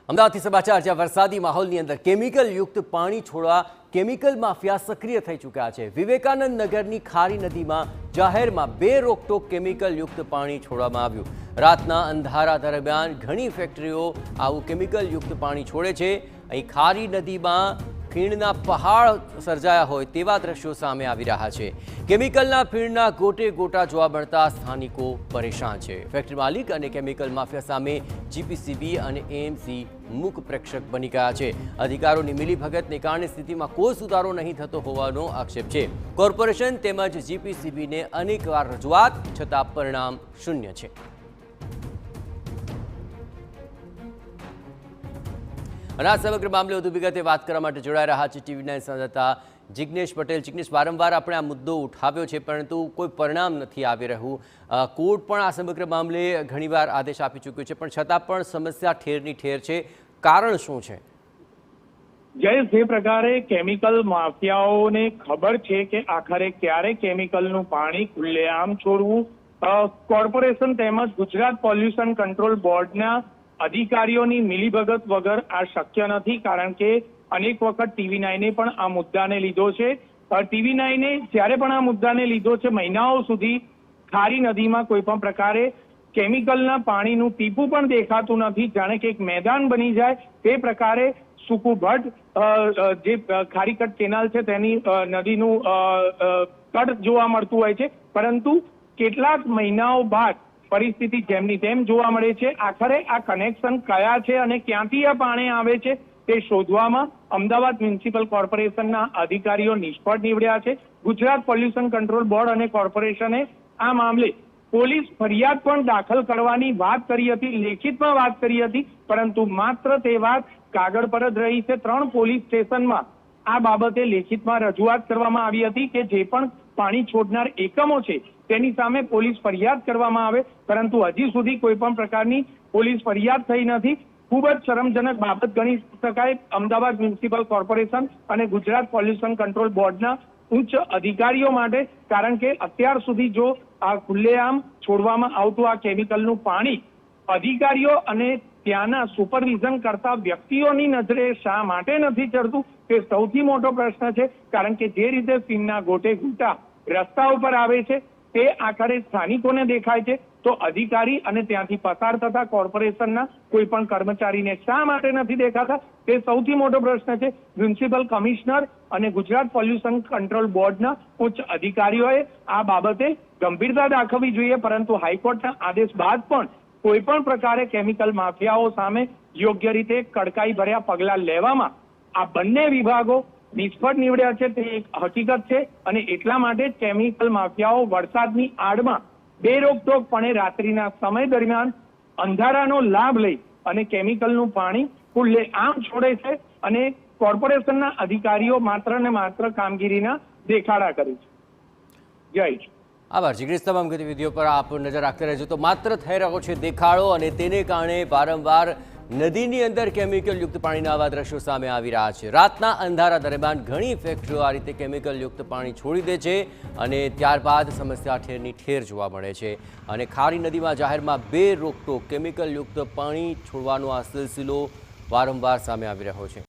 અમદાવાદથી સમાચાર જ્યાં વરસાદી માહોલની અંદર કેમિકલ યુક્ત પાણી છોડવા કેમિકલ માફિયા સક્રિય થઈ ચૂક્યા છે। વિવેકાનંદ નગરની ખારી નદીમાં જાહેરમાં બેરોકટોક કેમિકલ યુક્ત પાણી છોડવામાં આવ્યું। રાતના અંધારા દરમિયાન ઘણી ફેક્ટરીઓ આવું કેમિકલ યુક્ત પાણી છોડે છે। અહીં ખારી નદીમાં ફીણના પહાડ સર્જાયા હોય તેવા દ્રશ્યો સામે આવી રહ્યા છે। કેમિકલના ફીણના ગોટે ગોટા જોવા મળતા સ્થાનિકો પરેશાન છે। ફેક્ટરી માલિક અને કેમિકલ માફિયા સામે જીપીસીબી અને એએમસી મૂક પ્રેક્ષક બની ગયા છે। અધિકારીઓની મિલીભગતને કારણે સ્થિતિમાં કોઈ સુધારો નહીં થતો હોવાનો આક્ષેપ છે। કોર્પોરેશન તેમજ જીપીસીબીને અનેકવાર રજૂઆત છતાં પરિણામ શૂન્ય છે। અને આ સમગ્ર મામલે વધુ વિગતે વાત કરવા માટે જોડાઈ રહ્યા છે TV9 સંવાદદાતા જિગ્નેશ પટેલ। જિગ્નેશ, વારંવાર આપણે આ મુદ્દો ઉઠાવ્યો છે પરંતુ કોઈ પરિણામ નથી આવી રહ્યું। કોર્ટ પણ આ સમગ્ર મામલે ઘણીવાર આદેશ આપી ચૂક્યો છે પણ છતાં પણ સમસ્યા ઠેરની ઠેર છે। કારણ શું છે? જયેશ, જે પ્રકારે કેમિકલ માફિયાઓને ખબર છે કે આખરે ક્યારે કેમિકલનું પાણી ખુલ્લેઆમ છોડવું, કોર્પોરેશન તેમજ ગુજરાત પોલ્યુશન કંટ્રોલ બોર્ડના અધિકારીઓની મિલીભગત વગર આ શક્ય નથી। કારણ કે અનેક વખત TV9 પણ આ મુદ્દાને લીધો છે। TV9 જ્યારે પણ આ મુદ્દાને લીધો છે, મહિનાઓ સુધી ખારી નદીમાં કોઈ પણ પ્રકારે કેમિકલના પાણીનું ટીપું પણ દેખાતું નથી। જાણે કે એક મેદાન બની જાય તે પ્રકારે સૂકું ભટ્ટ જે ખારીકટ કેનાલ છે તેની નદીનું તટ જોવા મળતું હોય છે। પરંતુ કેટલાક મહિનાઓ બાદ પરિસ્થિતિ જેમની તેમ જોવા મળે છે। આખરે આ કનેક્શન કયા છે અને ક્યાંથી આ પાણી આવે છે તે શોધવામાં અમદાવાદ મ્યુનિસિપલ કોર્પોરેશનના અધિકારીઓ નિષ્ફળ નીવડ્યા છે। ગુજરાત પોલ્યુશન કંટ્રોલ બોર્ડ અને કોર્પોરેશને આ મામલે પોલીસ ફરિયાદ પણ દાખલ કરવાની વાત કરી હતી, લેખિતમાં વાત કરી હતી, પરંતુ માત્ર તે વાત કાગળ પર જ રહી છે। 3 પોલીસ સ્ટેશનમાં આ બાબતે લેખિતમાં રજૂઆત કરવામાં આવી હતી કે જે પણ પાણી છોડનાર એકમો છે તેની સામે પોલીસ ફરિયાદ કરવામાં આવે, પરંતુ હજી સુધી કોઈ પણ પ્રકારની પોલીસ ફરિયાદ થઈ નથી। ખૂબ જ શરમજનક બાબત ગણી શકાય અમદાવાદ મ્યુનિસિપલ કોર્પોરેશન અને ગુજરાત પોલ્યુશન કંટ્રોલ બોર્ડના ઉચ્ચ અધિકારીઓ માટે। કારણ કે અત્યાર સુધી જો આ ખુલ્લેઆમ છોડવામાં આવતું આ કેમિકલનું પાણી અધિકારીઓ અને ત્યાંના સુપરવિઝન કરતા વ્યક્તિઓની નજરે શા માટે નથી ચડતું તે સૌથી મોટો પ્રશ્ન છે। કારણ કે જે રીતે ફીણના ગોટે ગોટા રસ્તા ઉપર આવે છે તે આખરે સ્થાનિકોને દેખાય છે, તો અધિકારી અને ત્યાંથી પસાર થતા કોર્પોરેશનના કોઈ પણ કર્મચારીને શા માટે નથી દેખાતા તે સૌથી મોટો પ્રશ્ન છે। મ્યુનિસિપલ કમિશનર અને ગુજરાત પોલ્યુશન કંટ્રોલ બોર્ડના ઉચ્ચ અધિકારીઓએ આ બાબતે ગંભીરતા દાખવવી જોઈએ, પરંતુ હાઈકોર્ટના આદેશ બાદ પણ કોઈ પણ પ્રકારે કેમિકલ માફિયાઓ સામે યોગ્ય રીતે કડકાઈ ભર્યા પગલાં લેવામાં આ બંને વિભાગો નિષ્ફળ નીવડ્યા છે તે એક હકીકત છે। અને એટલા માટે જ કેમિકલ માફિયાઓ વરસાદની આડમાં બેરોકટોકપણે રાત્રિના સમય દરમિયાન અંધારાનો લાભ લઈ અને કેમિકલનું પાણી ખુલ્લેઆમ છોડે છે અને કોર્પોરેશનના અધિકારીઓ માત્ર ને માત્ર કામગીરીના દેખાડા કરે છે। જય આભાર જિગ્નેશ। તમામ ગતિવિધિઓ પર આપ નજર રાખતા રહેજો। તો માત્ર થઈ રહ્યો છે દેખાડો અને તેને કારણે વારંવાર નદીની અંદર કેમિકલ યુક્ત પાણીના આવા દ્રશ્યો સામે આવી રહ્યા છે। રાતના અંધારા દરમિયાન ઘણી ફેક્ટરીઓ આ રીતે કેમિકલ યુક્ત પાણી છોડી દે છે અને ત્યારબાદ સમસ્યા ઠેરની ઠેર જોવા મળે છે। અને ખારી નદીમાં જાહેરમાં બેરોકટોક કેમિકલ યુક્ત પાણી છોડવાનો આ સિલસિલો વારંવાર સામે આવી રહ્યો છે।